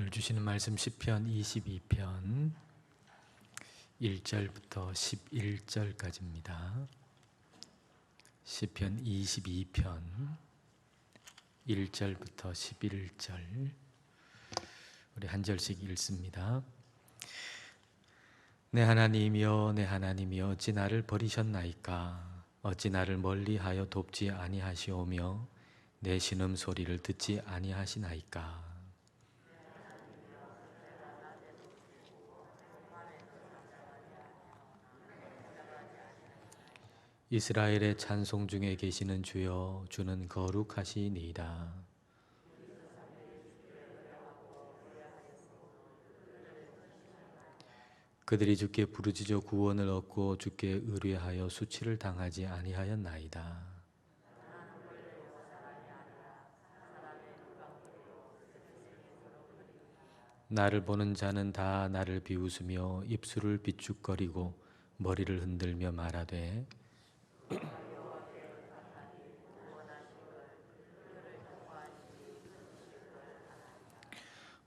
오늘 주시는 말씀 시편 22편 1절부터 11절까지입니다. 시편 22편 1절부터 11절 우리 한 절씩 읽습니다. 내 하나님이여 내 하나님이여 어찌 나를 버리셨나이까. 어찌 나를 멀리하여 돕지 아니하시오며 내 신음 소리를 듣지 아니하시나이까. 이스라엘의 찬송 중에 계시는 주여, 주는 거룩하시니이다. 그들이 주께 부르짖어 구원을 얻고 주께 의뢰하여 수치를 당하지 아니하였나이다. 나를 보는 자는 다 나를 비웃으며 입술을 비축거리고 머리를 흔들며 말하되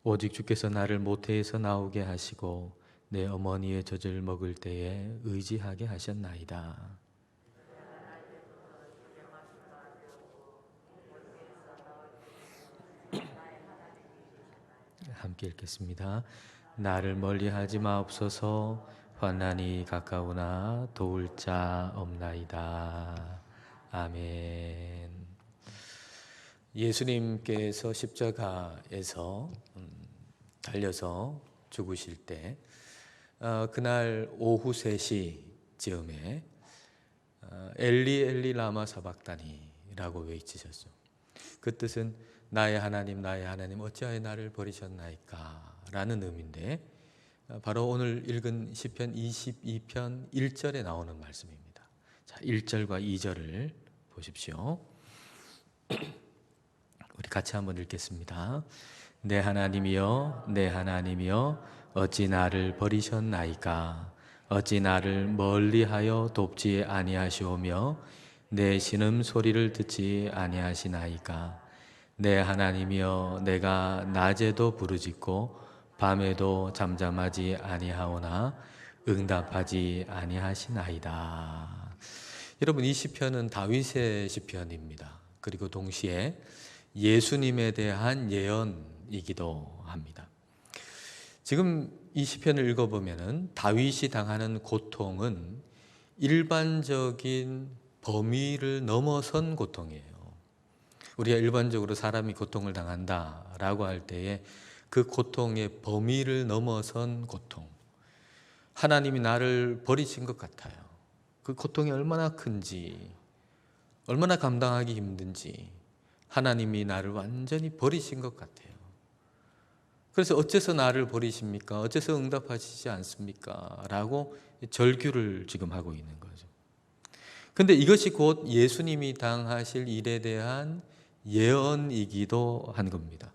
오직 주께서 나를 모태에서 나오게 하시고 내 어머니의 젖을 먹을 때에 의지하게 하셨나이다. 함께 읽겠습니다. 나를 멀리하지 마옵소서. 환난이 가까우나 도울 자 없나이다. 아멘. 예수님께서 십자가에서 달려서 죽으실 때 그날 오후 3시쯤에 엘리 엘리 라마 사박다니라고 외치셨죠. 그 뜻은 나의 하나님 어찌하여 나를 버리셨나이까 라는 의미인데 바로 오늘 읽은 시편 22편 1절에 나오는 말씀입니다. 자, 1절과 2절을 보십시오. 우리 같이 한번 읽겠습니다. 내 하나님이여 내 하나님이여 어찌 나를 버리셨나이까. 어찌 나를 멀리하여 돕지 아니하시오며 내 신음 소리를 듣지 아니하시나이까. 내 하나님이여 내가 낮에도 부르짖고 밤에도 잠잠하지 아니하오나 응답하지 아니하시나이다. 여러분, 이 시편은 다윗의 시편입니다. 그리고 동시에 예수님에 대한 예언이기도 합니다. 지금 이 시편을 읽어보면 다윗이 당하는 고통은 일반적인 범위를 넘어선 고통이에요. 우리가 일반적으로 사람이 고통을 당한다라고 할 때에 그 고통의 범위를 넘어선 고통. 하나님이 나를 버리신 것 같아요. 그 고통이 얼마나 큰지, 얼마나 감당하기 힘든지 하나님이 나를 완전히 버리신 것 같아요. 그래서 어째서 나를 버리십니까? 어째서 응답하시지 않습니까? 라고 절규를 지금 하고 있는 거죠. 근데 이것이 곧 예수님이 당하실 일에 대한 예언이기도 한 겁니다.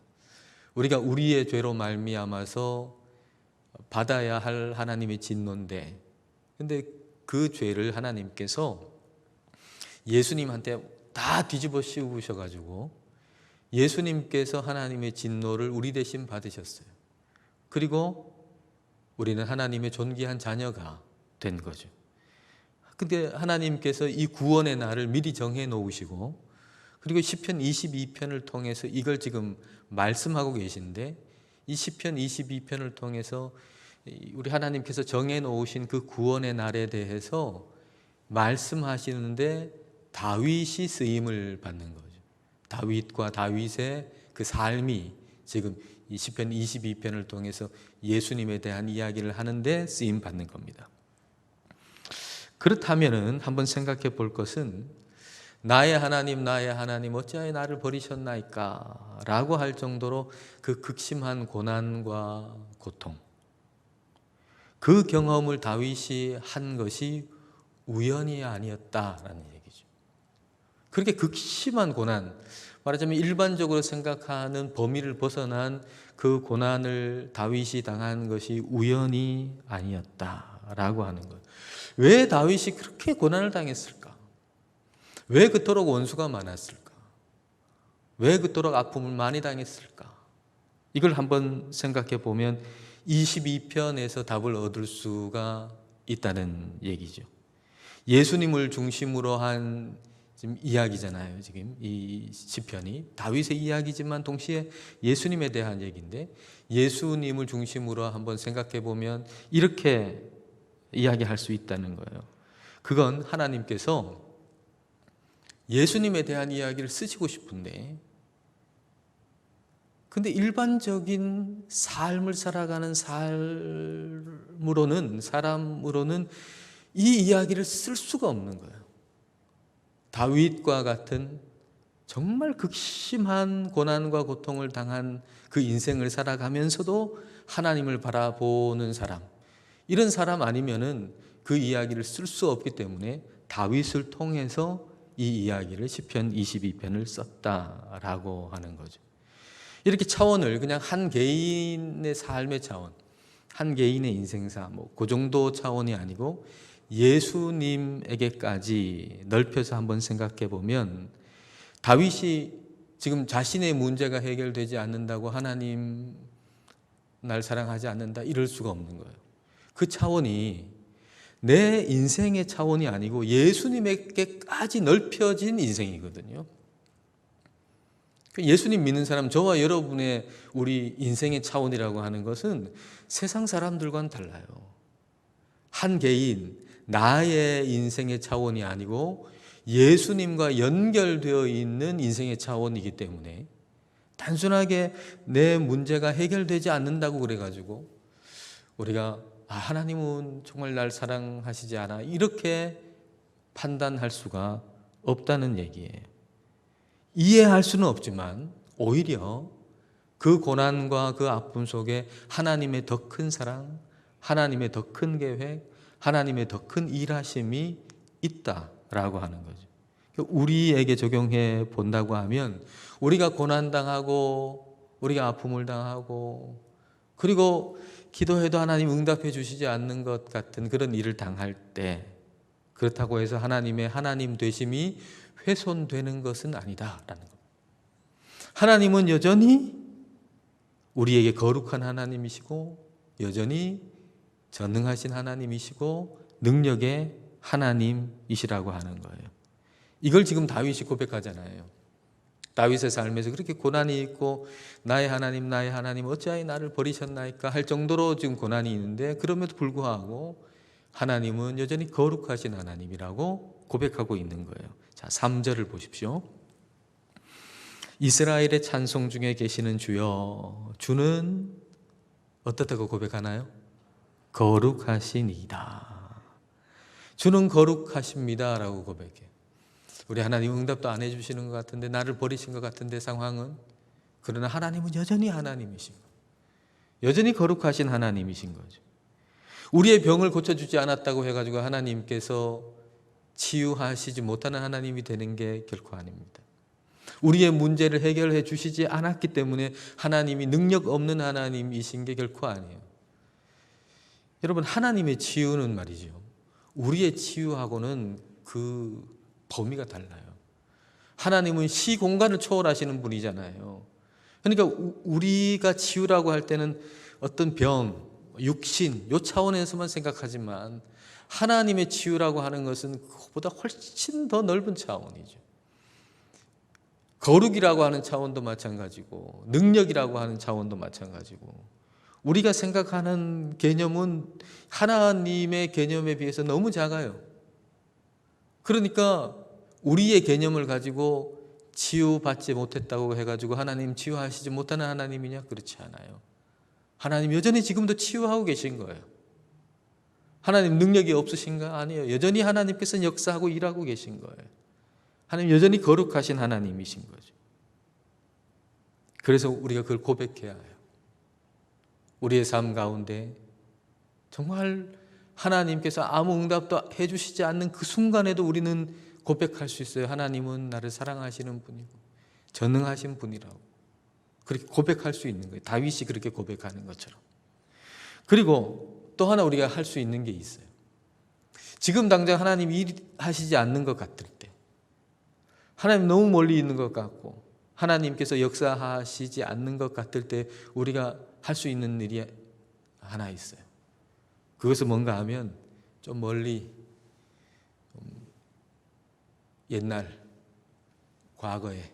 우리가 우리의 죄로 말미암아서 받아야 할 하나님의 진노인데, 근데 그 죄를 하나님께서 예수님한테 다 뒤집어 씌우셔가지고 예수님께서 하나님의 진노를 우리 대신 받으셨어요. 그리고 우리는 하나님의 존귀한 자녀가 된 거죠. 근데 하나님께서 이 구원의 날을 미리 정해 놓으시고, 그리고 시편 22편을 통해서 이걸 지금 말씀하고 계신데, 이 시편 22편을 통해서 우리 하나님께서 정해 놓으신 그 구원의 날에 대해서 말씀하시는데 다윗이 쓰임을 받는 거죠. 다윗과 다윗의 그 삶이 지금 이 시편 22편을 통해서 예수님에 대한 이야기를 하는데 쓰임 받는 겁니다. 그렇다면은 한번 생각해 볼 것은 나의 하나님 어찌하여 나를 버리셨나이까 라고 할 정도로 그 극심한 고난과 고통, 그 경험을 다윗이 한 것이 우연이 아니었다라는 얘기죠. 그렇게 극심한 고난, 말하자면 일반적으로 생각하는 범위를 벗어난 그 고난을 다윗이 당한 것이 우연이 아니었다라고 하는 거예요. 왜 다윗이 그렇게 고난을 당했을까? 왜 그토록 원수가 많았을까? 왜 그토록 아픔을 많이 당했을까? 이걸 한번 생각해 보면 22편에서 답을 얻을 수가 있다는 얘기죠. 예수님을 중심으로 한 지금 이야기잖아요. 지금 이 시편이 다윗의 이야기지만 동시에 예수님에 대한 얘기인데, 예수님을 중심으로 한번 생각해 보면 이렇게 이야기할 수 있다는 거예요. 그건 하나님께서 예수님에 대한 이야기를 쓰시고 싶은데, 근데 일반적인 삶을 살아가는 사람으로는 이 이야기를 쓸 수가 없는 거예요. 다윗과 같은 정말 극심한 고난과 고통을 당한 그 인생을 살아가면서도 하나님을 바라보는 사람, 이런 사람 아니면은 그 이야기를 쓸 수 없기 때문에 다윗을 통해서 이 이야기를 시편 22편을 썼다라고 하는 거죠. 이렇게 차원을 그냥 한 개인의 삶의 차원, 한 개인의 인생사, 그 정도 차원이 아니고 예수님에게까지 넓혀서 한번 생각해 보면, 다윗이 지금 자신의 문제가 해결되지 않는다고 하나님 날 사랑하지 않는다 이럴 수가 없는 거예요. 그 차원이 내 인생의 차원이 아니고 예수님에게까지 넓혀진 인생이거든요. 예수님 믿는 사람, 저와 여러분의 우리 인생의 차원이라고 하는 것은 세상 사람들과는 달라요. 한 개인, 나의 인생의 차원이 아니고 예수님과 연결되어 있는 인생의 차원이기 때문에, 단순하게 내 문제가 해결되지 않는다고 그래가지고 우리가 하나님은 정말 날 사랑하시지 않아 이렇게 판단할 수가 없다는 얘기예요. 이해할 수는 없지만 오히려 그 고난과 그 아픔 속에 하나님의 더 큰 사랑, 하나님의 더 큰 계획, 하나님의 더 큰 일하심이 있다라고 하는 거죠. 우리에게 적용해 본다고 하면, 우리가 고난당하고 우리가 아픔을 당하고 그리고 기도해도 하나님 응답해 주시지 않는 것 같은 그런 일을 당할 때, 그렇다고 해서 하나님의 하나님 되심이 훼손되는 것은 아니다라는 것. 하나님은 여전히 우리에게 거룩한 하나님이시고, 여전히 전능하신 하나님이시고 능력의 하나님이시라고 하는 거예요. 이걸 지금 다윗이 고백하잖아요. 다윗의 삶에서 그렇게 고난이 있고 나의 하나님 어찌하여 나를 버리셨나이까 할 정도로 지금 고난이 있는데, 그럼에도 불구하고 하나님은 여전히 거룩하신 하나님이라고 고백하고 있는 거예요. 자, 3절을 보십시오. 이스라엘의 찬송 중에 계시는 주여, 주는 어떻다고 고백하나요? 거룩하시니이다. 주는 거룩하십니다 라고 고백해요. 우리 하나님 응답도 안 해주시는 것 같은데, 나를 버리신 것 같은데 상황은, 그러나 하나님은 여전히 하나님이신 거예요. 여전히 거룩하신 하나님이신 거죠. 우리의 병을 고쳐주지 않았다고 해가지고 하나님께서 치유하시지 못하는 하나님이 되는 게 결코 아닙니다. 우리의 문제를 해결해 주시지 않았기 때문에 하나님이 능력 없는 하나님이신 게 결코 아니에요. 여러분, 하나님의 치유는 말이죠, 우리의 치유하고는 그 범위가 달라요. 하나님은 시공간을 초월하시는 분이잖아요. 그러니까 우리가 치유라고 할 때는 어떤 병, 육신, 요 차원에서만 생각하지만, 하나님의 치유라고 하는 것은 그보다 훨씬 더 넓은 차원이죠. 거룩이라고 하는 차원도 마찬가지고, 능력이라고 하는 차원도 마찬가지고, 우리가 생각하는 개념은 하나님의 개념에 비해서 너무 작아요. 그러니까 우리의 개념을 가지고 치유받지 못했다고 해가지고 하나님 치유하시지 못하는 하나님이냐? 그렇지 않아요. 하나님 여전히 지금도 치유하고 계신 거예요. 하나님 능력이 없으신가? 아니에요. 여전히 하나님께서는 역사하고 일하고 계신 거예요. 하나님 여전히 거룩하신 하나님이신 거죠. 그래서 우리가 그걸 고백해야 해요. 우리의 삶 가운데 정말 하나님께서 아무 응답도 해주시지 않는 그 순간에도 우리는 고백할 수 있어요. 하나님은 나를 사랑하시는 분이고 전능하신 분이라고. 그렇게 고백할 수 있는 거예요. 다윗이 그렇게 고백하는 것처럼. 그리고 또 하나 우리가 할 수 있는 게 있어요. 지금 당장 하나님이 일하시지 않는 것 같을 때, 하나님 너무 멀리 있는 것 같고, 하나님께서 역사하시지 않는 것 같을 때 우리가 할 수 있는 일이 하나 있어요. 그것은 뭔가 하면 좀 멀리 옛날 과거에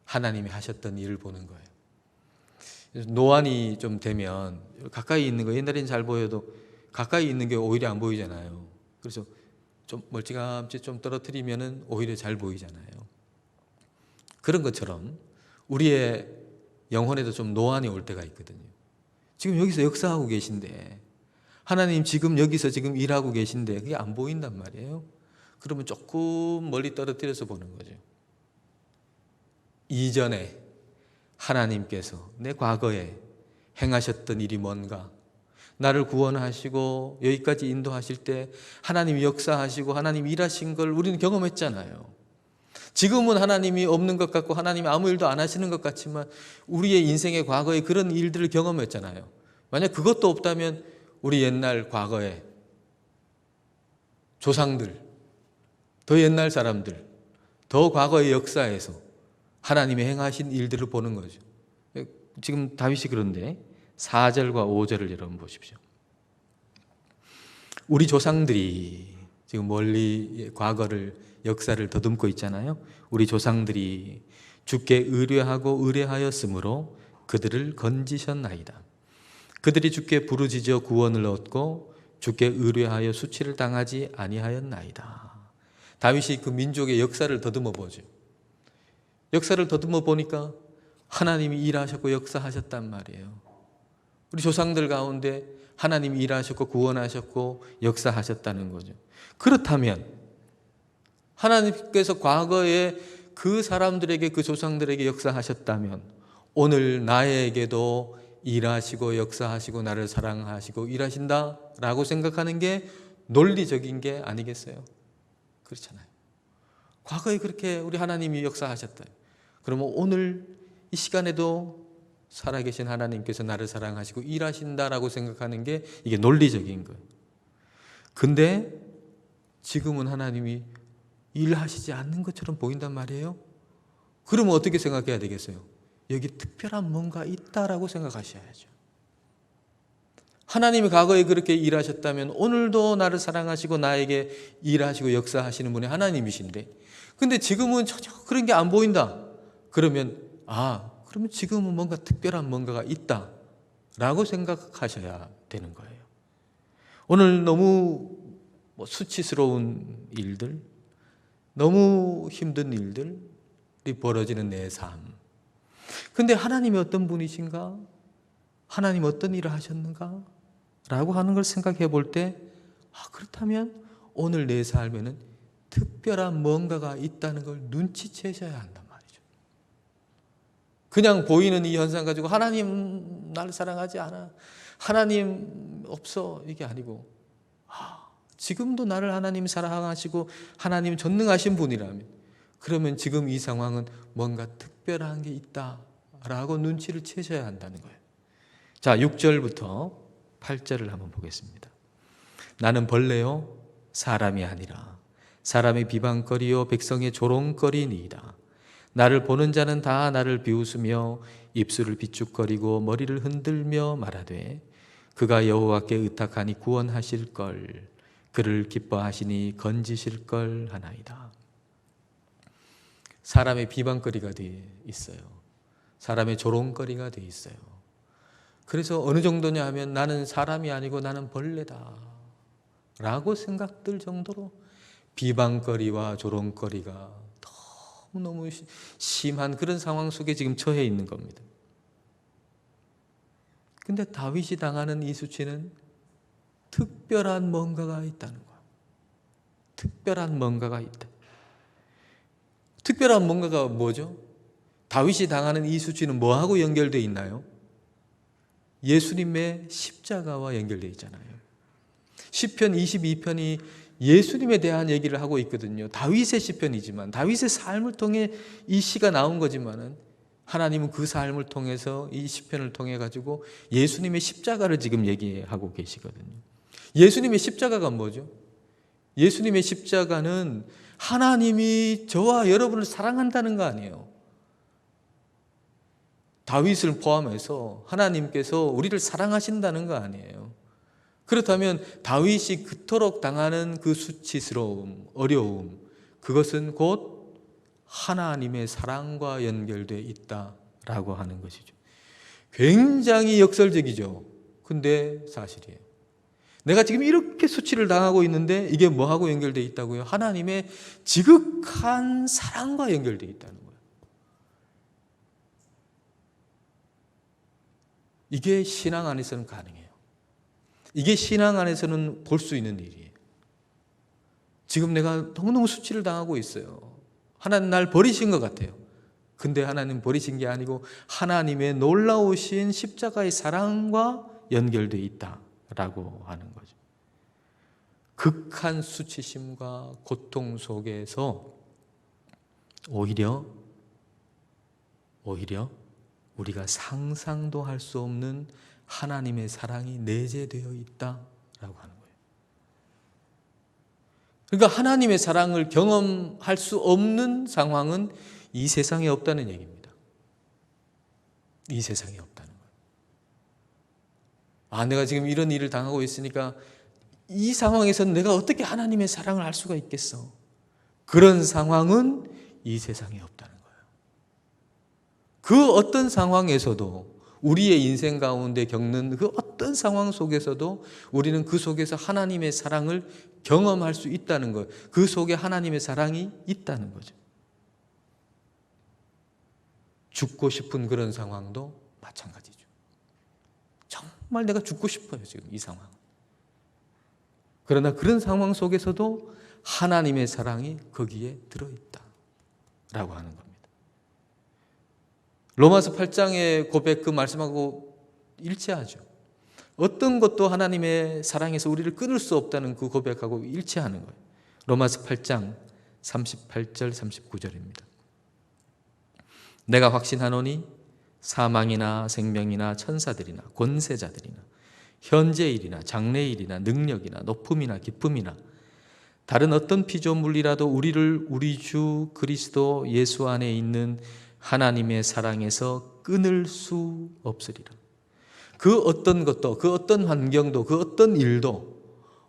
하나님이 하셨던 일을 보는 거예요. 노안이 좀 되면 가까이 있는 거, 옛날에는 잘 보여도 가까이 있는 게 오히려 안 보이잖아요. 그래서 좀 멀찌감치 좀 떨어뜨리면은 오히려 잘 보이잖아요. 그런 것처럼 우리의 영혼에도 좀 노안이 올 때가 있거든요. 지금 여기서 역사하고 계신데, 하나님 지금 여기서 지금 일하고 계신데 그게 안 보인단 말이에요. 그러면 조금 멀리 떨어뜨려서 보는 거죠. 이전에 하나님께서 내 과거에 행하셨던 일이 뭔가, 나를 구원하시고 여기까지 인도하실 때 하나님이 역사하시고 하나님이 일하신 걸 우리는 경험했잖아요. 지금은 하나님이 없는 것 같고 하나님이 아무 일도 안 하시는 것 같지만 우리의 인생의 과거에 그런 일들을 경험했잖아요. 만약 그것도 없다면 우리 옛날 과거에 조상들, 더 옛날 사람들, 더 과거의 역사에서 하나님이 행하신 일들을 보는 거죠. 지금 다윗이 그런데 4절과 5절을 여러분 보십시오. 우리 조상들이 지금 멀리 과거를, 역사를 더듬고 있잖아요. 우리 조상들이 주께 의뢰하고 의뢰하였으므로 그들을 건지셨나이다. 그들이 주께 부르짖어 구원을 얻고 주께 의뢰하여 수치를 당하지 아니하였나이다. 다윗이 그 민족의 역사를 더듬어 보죠. 역사를 더듬어 보니까 하나님이 일하셨고 역사하셨단 말이에요. 우리 조상들 가운데 하나님이 일하셨고 구원하셨고 역사하셨다는 거죠. 그렇다면 하나님께서 과거에 그 사람들에게, 그 조상들에게 역사하셨다면 오늘 나에게도 일하시고 역사하시고 나를 사랑하시고 일하신다라고 생각하는 게 논리적인 게 아니겠어요? 그렇잖아요. 과거에 그렇게 우리 하나님이 역사하셨다. 그러면 오늘 이 시간에도 살아계신 하나님께서 나를 사랑하시고 일하신다라고 생각하는 게 이게 논리적인 거예요. 근데 지금은 하나님이 일하시지 않는 것처럼 보인단 말이에요. 그러면 어떻게 생각해야 되겠어요? 여기 특별한 뭔가 있다라고 생각하셔야죠. 하나님이 과거에 그렇게 일하셨다면 오늘도 나를 사랑하시고 나에게 일하시고 역사하시는 분이 하나님이신데, 근데 지금은 전혀 그런 게 안 보인다. 그러면 그러면 지금은 뭔가 특별한 뭔가가 있다라고 생각하셔야 되는 거예요. 오늘 너무 수치스러운 일들, 너무 힘든 일들이 벌어지는 내 삶. 근데 하나님이 어떤 분이신가? 하나님 어떤 일을 하셨는가? 라고 하는 걸 생각해 볼 때, 그렇다면 오늘 내 삶에는 특별한 뭔가가 있다는 걸 눈치채셔야 한단 말이죠. 그냥 보이는 이 현상 가지고 하나님 나를 사랑하지 않아, 하나님 없어, 이게 아니고 지금도 나를 하나님 사랑하시고 하나님 전능하신 분이라면, 그러면 지금 이 상황은 뭔가 특별한 게 있다라고 눈치를 채셔야 한다는 거예요. 자, 6절부터 8절을 한번 보겠습니다. 나는 벌레요 사람이 아니라 사람의 비방거리요 백성의 조롱거리니이다. 나를 보는 자는 다 나를 비웃으며 입술을 비축거리고 머리를 흔들며 말하되 그가 여호와께 의탁하니 구원하실 걸, 그를 기뻐하시니 건지실 걸 하나이다. 사람의 비방거리가 돼 있어요. 사람의 조롱거리가 돼 있어요. 그래서 어느 정도냐 하면 나는 사람이 아니고 나는 벌레다 라고 생각들 정도로 비방거리와 조롱거리가 너무너무 심한 그런 상황 속에 지금 처해 있는 겁니다. 근데 다윗이 당하는 이 수치는 특별한 뭔가가 있다는 거야. 특별한 뭔가가 있다. 특별한 뭔가가 뭐죠? 다윗이 당하는 이 수치는 뭐하고 연결되어 있나요? 예수님의 십자가와 연결되어 있잖아요. 시편 22편이 예수님에 대한 얘기를 하고 있거든요. 다윗의 시편이지만, 다윗의 삶을 통해 이 시가 나온 거지만은 하나님은 그 삶을 통해서 이 시편을 통해 가지고 예수님의 십자가를 지금 얘기하고 계시거든요. 예수님의 십자가가 뭐죠? 예수님의 십자가는 하나님이 저와 여러분을 사랑한다는 거 아니에요. 다윗을 포함해서 하나님께서 우리를 사랑하신다는 거 아니에요. 그렇다면 다윗이 그토록 당하는 그 수치스러움, 어려움, 그것은 곧 하나님의 사랑과 연결되어 있다라고 하는 것이죠. 굉장히 역설적이죠. 근데 사실이에요. 내가 지금 이렇게 수치를 당하고 있는데 이게 뭐하고 연결되어 있다고요? 하나님의 지극한 사랑과 연결되어 있다는 거예요. 이게 신앙 안에서는 가능해요. 이게 신앙 안에서는 볼 수 있는 일이에요. 지금 내가 너무너무 수치를 당하고 있어요. 하나님 날 버리신 것 같아요. 근데 하나님 버리신 게 아니고 하나님의 놀라우신 십자가의 사랑과 연결되어 있다라고 하는 거죠. 극한 수치심과 고통 속에서 오히려 우리가 상상도 할 수 없는 하나님의 사랑이 내재되어 있다라고 하는 거예요. 그러니까 하나님의 사랑을 경험할 수 없는 상황은 이 세상에 없다는 얘기입니다. 이 세상에 없다는 거예요. 내가 지금 이런 일을 당하고 있으니까 이 상황에서는 내가 어떻게 하나님의 사랑을 알 수가 있겠어? 그런 상황은 이 세상에 없다는 거예요. 그 어떤 상황에서도 우리의 인생 가운데 겪는 그 어떤 상황 속에서도 우리는 그 속에서 하나님의 사랑을 경험할 수 있다는 거예요. 그 속에 하나님의 사랑이 있다는 거죠. 죽고 싶은 그런 상황도 마찬가지죠. 정말 내가 죽고 싶어요, 지금 이 상황. 그러나 그런 상황 속에서도 하나님의 사랑이 거기에 들어있다라고 하는 겁니다. 로마서 8장의 고백 그 말씀하고 일치하죠. 어떤 것도 하나님의 사랑에서 우리를 끊을 수 없다는 그 고백하고 일치하는 거예요. 로마서 8장 38절 39절입니다. 내가 확신하노니 사망이나 생명이나 천사들이나 권세자들이나 현재일이나 장래일이나 능력이나 높음이나 깊음이나 다른 어떤 피조물이라도 우리를 우리 주 그리스도 예수 안에 있는 하나님의 사랑에서 끊을 수 없으리라. 그 어떤 것도, 그 어떤 환경도, 그 어떤 일도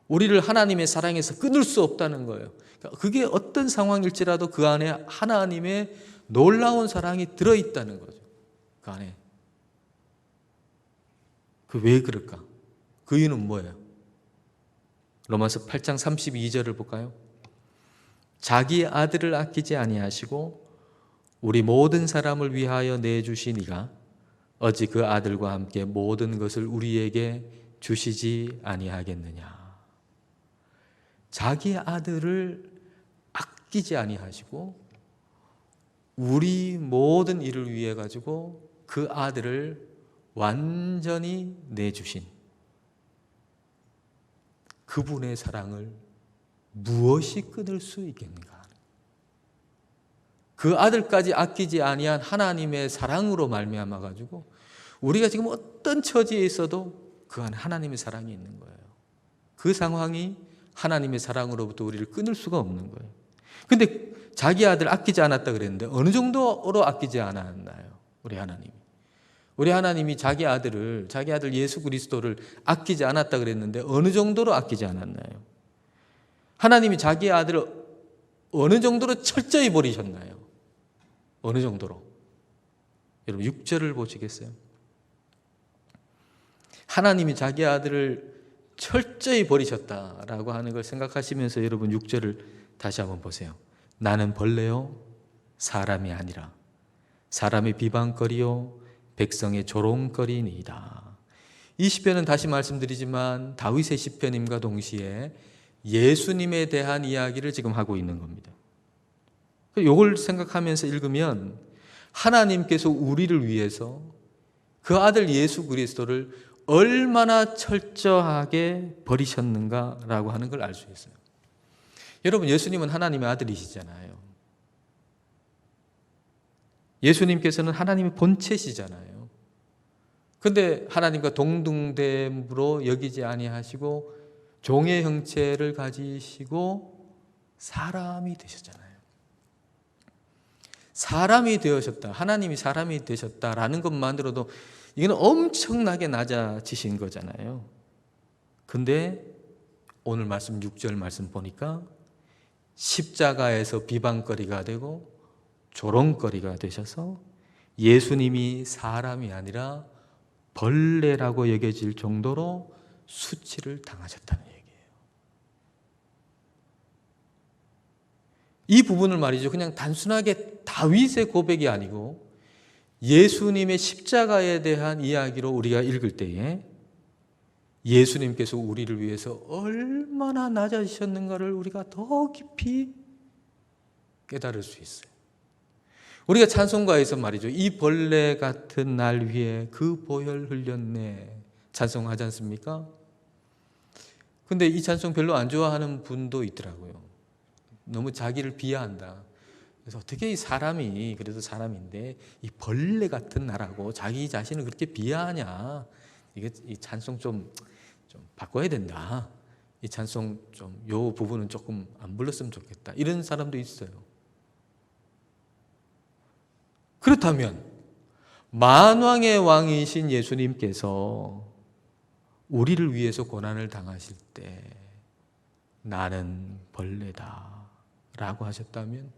우리를 하나님의 사랑에서 끊을 수 없다는 거예요. 그게 어떤 상황일지라도 그 안에 하나님의 놀라운 사랑이 들어있다는 거죠. 그 안에. 그 왜 그럴까? 그 이유는 뭐예요? 로마서 8장 32절을 볼까요? 자기 아들을 아끼지 아니하시고 우리 모든 사람을 위하여 내주시니가 어찌 그 아들과 함께 모든 것을 우리에게 주시지 아니하겠느냐. 자기 아들을 아끼지 아니하시고 우리 모든 일을 위해 가지고 그 아들을 완전히 내주신 그분의 사랑을 무엇이 끊을 수 있겠는가? 그 아들까지 아끼지 아니한 하나님의 사랑으로 말미암아 가지고 우리가 지금 어떤 처지에 있어도 그 안에 하나님의 사랑이 있는 거예요. 그 상황이 하나님의 사랑으로부터 우리를 끊을 수가 없는 거예요. 근데 자기 아들 아끼지 않았다 그랬는데 어느 정도로 아끼지 않았나요? 우리 하나님이 자기 아들 예수 그리스도를 아끼지 않았다 그랬는데 어느 정도로 아끼지 않았나요? 하나님이 자기 아들을 어느 정도로 철저히 버리셨나요? 어느 정도로? 여러분 6절을 보시겠어요? 하나님이 자기 아들을 철저히 버리셨다라고 하는 걸 생각하시면서 여러분 6절을 다시 한번 보세요. 나는 벌레요 사람이 아니라 사람의 비방거리요 백성의 조롱거리니이다. 이 시편은 다시 말씀드리지만 다윗의 시편임과 동시에 예수님에 대한 이야기를 지금 하고 있는 겁니다. 이걸 생각하면서 읽으면 하나님께서 우리를 위해서 그 아들 예수 그리스도를 얼마나 철저하게 버리셨는가라고 하는 걸 알 수 있어요. 여러분, 예수님은 하나님의 아들이시잖아요. 예수님께서는 하나님의 본체시잖아요. 그런데 하나님과 동등됨으로 여기지 아니하시고 종의 형체를 가지시고 사람이 되셨잖아요. 사람이 되어셨다, 하나님이 사람이 되셨다라는 것만으로도 이건 엄청나게 낮아지신 거잖아요. 근데 오늘 말씀 6절 말씀 보니까 십자가에서 비방거리가 되고 조롱거리가 되셔서 예수님이 사람이 아니라 벌레라고 여겨질 정도로 수치를 당하셨다는 얘기예요. 이 부분을 말이죠, 그냥 단순하게 다윗의 고백이 아니고 예수님의 십자가에 대한 이야기로 우리가 읽을 때에 예수님께서 우리를 위해서 얼마나 낮아지셨는가를 우리가 더 깊이 깨달을 수 있어요. 우리가 찬송가에서 말이죠, 이 벌레 같은 날 위에 그 보혈 흘렸네 찬송하지 않습니까? 근데 이 찬송 별로 안 좋아하는 분도 있더라고요. 너무 자기를 비하한다. 그래서 어떻게 이 사람이, 그래도 사람인데 이 벌레 같은 나라고 자기 자신을 그렇게 비하하냐. 이 찬송 좀 바꿔야 된다. 이 찬송 요 부분은 조금 안 불렀으면 좋겠다. 이런 사람도 있어요. 그렇다면 만왕의 왕이신 예수님께서 우리를 위해서 고난을 당하실 때 나는 벌레다 라고 하셨다면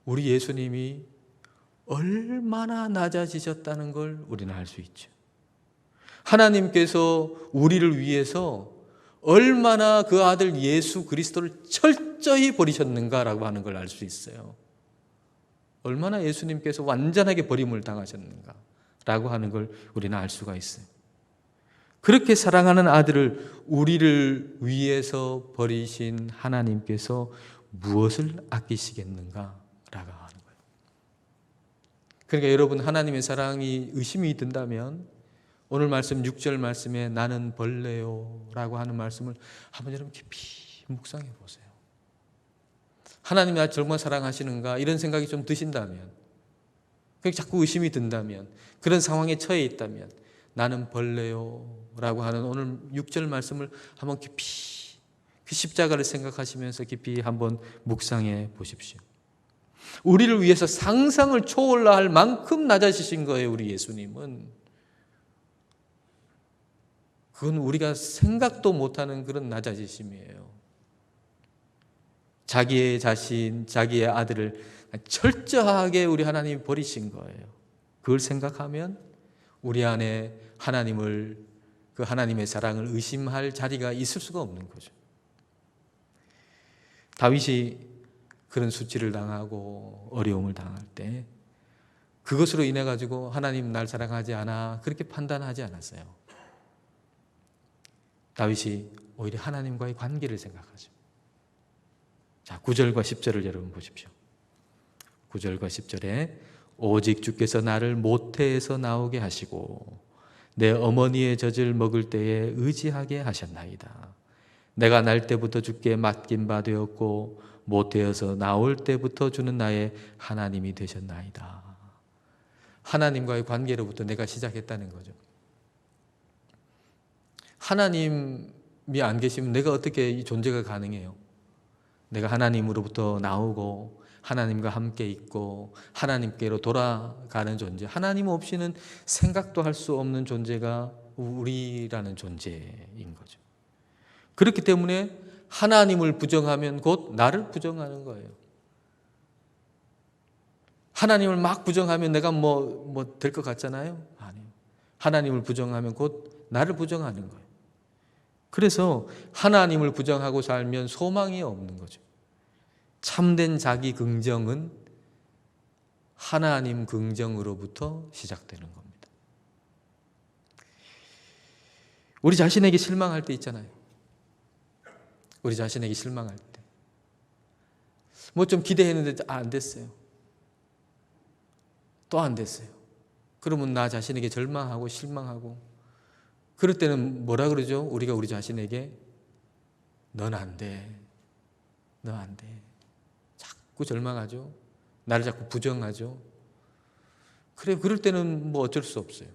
우리 예수님이 얼마나 낮아지셨다는 걸 우리는 알 수 있죠. 하나님께서 우리를 위해서 얼마나 그 아들 예수 그리스도를 철저히 버리셨는가라고 하는 걸 알 수 있어요. 얼마나 예수님께서 완전하게 버림을 당하셨는가라고 하는 걸 우리는 알 수가 있어요. 그렇게 사랑하는 아들을 우리를 위해서 버리신 하나님께서 무엇을 아끼시겠는가라고 하는 거예요. 그러니까 여러분, 하나님의 사랑이 의심이 든다면 오늘 말씀 6절 말씀에 나는 벌레요 라고 하는 말씀을 한번 여러분 깊이 묵상해 보세요. 하나님이 나 정말 사랑하시는가 이런 생각이 좀 드신다면, 자꾸 의심이 든다면, 그런 상황에 처해 있다면 나는 벌레요 라고 하는 오늘 6절 말씀을 한번 깊이 그 십자가를 생각하시면서 깊이 한번 묵상해 보십시오. 우리를 위해서 상상을 초월할 만큼 낮아지신 거예요. 우리 예수님은. 그건 우리가 생각도 못하는 그런 낮아지심이에요. 자기의 자신, 자기의 아들을 철저하게 우리 하나님이 버리신 거예요. 그걸 생각하면 우리 안에 그 하나님의 사랑을 의심할 자리가 있을 수가 없는 거죠. 다윗이 그런 수치를 당하고 어려움을 당할 때 그것으로 인해 가지고 하나님 날 사랑하지 않아 그렇게 판단하지 않았어요. 다윗이 오히려 하나님과의 관계를 생각하죠. 자, 9절과 10절을 여러분 보십시오. 9절과 10절에 오직 주께서 나를 모태에서 나오게 하시고 내 어머니의 젖을 먹을 때에 의지하게 하셨나이다. 내가 날 때부터 주께 맡긴 바 되었고 모태에서 나올 때부터 주는 나의 하나님이 되셨나이다. 하나님과의 관계로부터 내가 시작했다는 거죠. 하나님이 안 계시면 내가 어떻게 이 존재가 가능해요? 내가 하나님으로부터 나오고 하나님과 함께 있고 하나님께로 돌아가는 존재, 하나님 없이는 생각도 할 수 없는 존재가 우리라는 존재인 거죠. 그렇기 때문에 하나님을 부정하면 곧 나를 부정하는 거예요. 하나님을 막 부정하면 내가 뭐 될 것 같잖아요? 아니요. 하나님을 부정하면 곧 나를 부정하는 거예요. 그래서 하나님을 부정하고 살면 소망이 없는 거죠. 참된 자기 긍정은 하나님 긍정으로부터 시작되는 겁니다. 우리 자신에게 실망할 때 있잖아요. 우리 자신에게 실망할 때. 뭐 좀 기대했는데 안 됐어요. 또 안 됐어요. 그러면 나 자신에게 절망하고 실망하고, 그럴 때는 뭐라 그러죠? 우리가 우리 자신에게 넌 안 돼. 너 안 돼. 자꾸 절망하죠. 나를 자꾸 부정하죠. 그래, 그럴 때는 뭐 어쩔 수 없어요.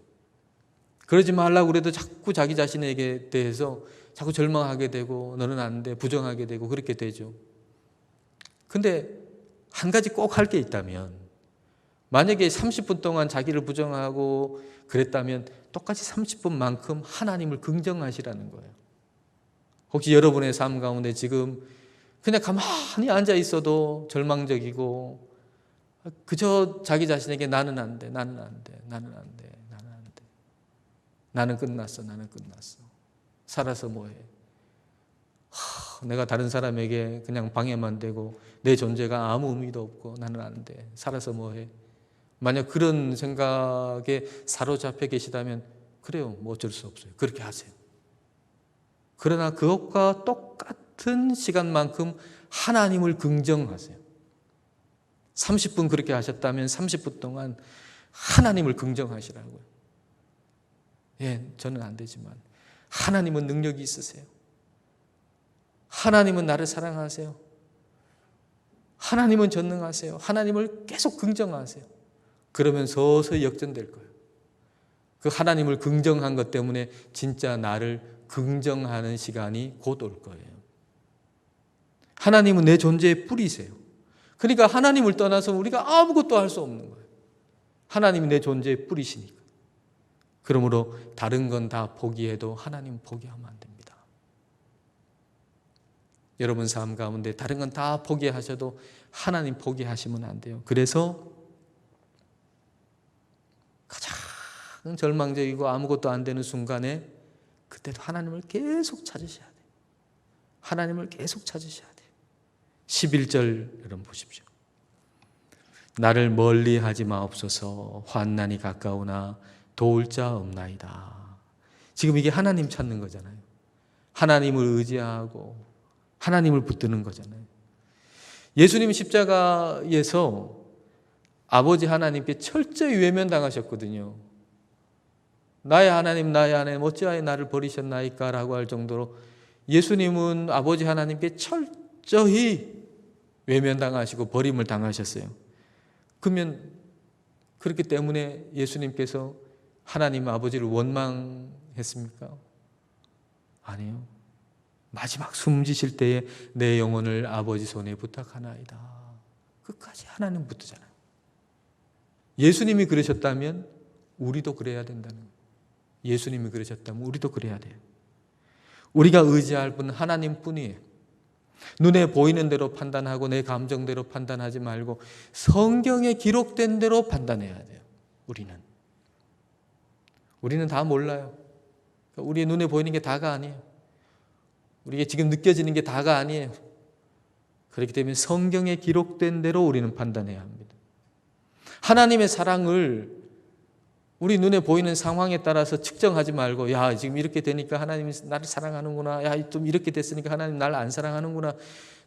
그러지 말라고 그래도 자꾸 자기 자신에게 대해서 자꾸 절망하게 되고 너는 안 돼, 부정하게 되고 그렇게 되죠. 근데 한 가지 꼭 할 게 있다면 만약에 30분 동안 자기를 부정하고 그랬다면 똑같이 30분만큼 하나님을 긍정하시라는 거예요. 혹시 여러분의 삶 가운데 지금 그냥 가만히 앉아 있어도 절망적이고 그저 자기 자신에게 나는 안 돼, 나는 안 돼, 나는 안 돼, 나는 안 돼. 나는 끝났어, 나는 끝났어. 살아서 뭐해? 내가 다른 사람에게 그냥 방해만 되고 내 존재가 아무 의미도 없고 나는 안 돼. 살아서 뭐해? 만약 그런 생각에 사로잡혀 계시다면 그래요. 뭐 어쩔 수 없어요. 그렇게 하세요. 그러나 그것과 똑같은 시간만큼 하나님을 긍정하세요. 30분 그렇게 하셨다면 30분 동안 하나님을 긍정하시라고요. 예, 저는 안 되지만 하나님은 능력이 있으세요. 하나님은 나를 사랑하세요. 하나님은 전능하세요. 하나님을 계속 긍정하세요. 그러면 서서히 역전될 거예요. 그 하나님을 긍정한 것 때문에 진짜 나를 긍정하는 시간이 곧 올 거예요. 하나님은 내 존재의 뿌리세요. 그러니까 하나님을 떠나서 우리가 아무것도 할 수 없는 거예요. 하나님이 내 존재의 뿌리시니까. 그러므로 다른 건 다 포기해도 하나님 포기하면 안 됩니다. 여러분 삶 가운데 다른 건 다 포기하셔도 하나님 포기하시면 안 돼요. 그래서 가장 절망적이고 아무것도 안 되는 순간에 그때도 하나님을 계속 찾으셔야 돼요. 하나님을 계속 찾으셔야 돼요. 11절 여러분 보십시오. 나를 멀리하지 마옵소서. 환난이 가까우나 도울 자 없나이다. 지금 이게 하나님 찾는 거잖아요. 하나님을 의지하고 하나님을 붙드는 거잖아요. 예수님 십자가에서 아버지 하나님께 철저히 외면당하셨거든요. 나의 하나님 어찌하여 나를 버리셨나이까 라고 할 정도로 예수님은 아버지 하나님께 철저히 외면당하시고 버림을 당하셨어요. 그러면 그렇기 때문에 예수님께서 하나님 아버지를 원망했습니까? 아니요. 마지막 숨지실 때에 내 영혼을 아버지 손에 부탁하나이다. 끝까지 하나님 붙드잖아요. 예수님이 그러셨다면 우리도 그래야 된다는 거예요. 예수님이 그러셨다면 우리도 그래야 돼요. 우리가 의지할 분은 하나님뿐이에요. 눈에 보이는 대로 판단하고 내 감정대로 판단하지 말고 성경에 기록된 대로 판단해야 돼요. 우리는 다 몰라요. 우리의 눈에 보이는 게 다가 아니에요. 우리에게 지금 느껴지는 게 다가 아니에요. 그렇기 때문에 성경에 기록된 대로 우리는 판단해야 합니다. 하나님의 사랑을 우리 눈에 보이는 상황에 따라서 측정하지 말고 야 지금 이렇게 되니까 하나님이 나를 사랑하는구나. 야 좀 이렇게 됐으니까 하나님 나를 안 사랑하는구나.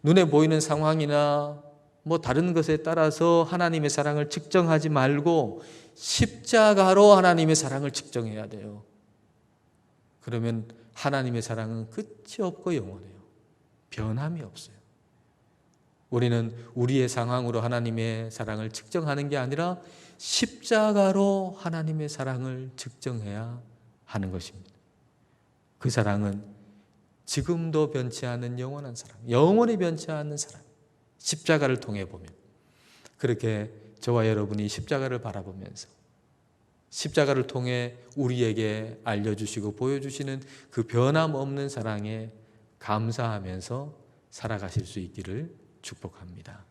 눈에 보이는 상황이나 뭐 다른 것에 따라서 하나님의 사랑을 측정하지 말고 십자가로 하나님의 사랑을 측정해야 돼요. 그러면 하나님의 사랑은 끝이 없고 영원해요. 변함이 없어요. 우리는 우리의 상황으로 하나님의 사랑을 측정하는 게 아니라 십자가로 하나님의 사랑을 측정해야 하는 것입니다. 그 사랑은 지금도 변치 않는 영원한 사랑, 영원히 변치 않는 사랑. 십자가를 통해 보면 그렇게 저와 여러분이 십자가를 바라보면서 십자가를 통해 우리에게 알려주시고 보여주시는 그 변함없는 사랑에 감사하면서 살아가실 수 있기를 축복합니다.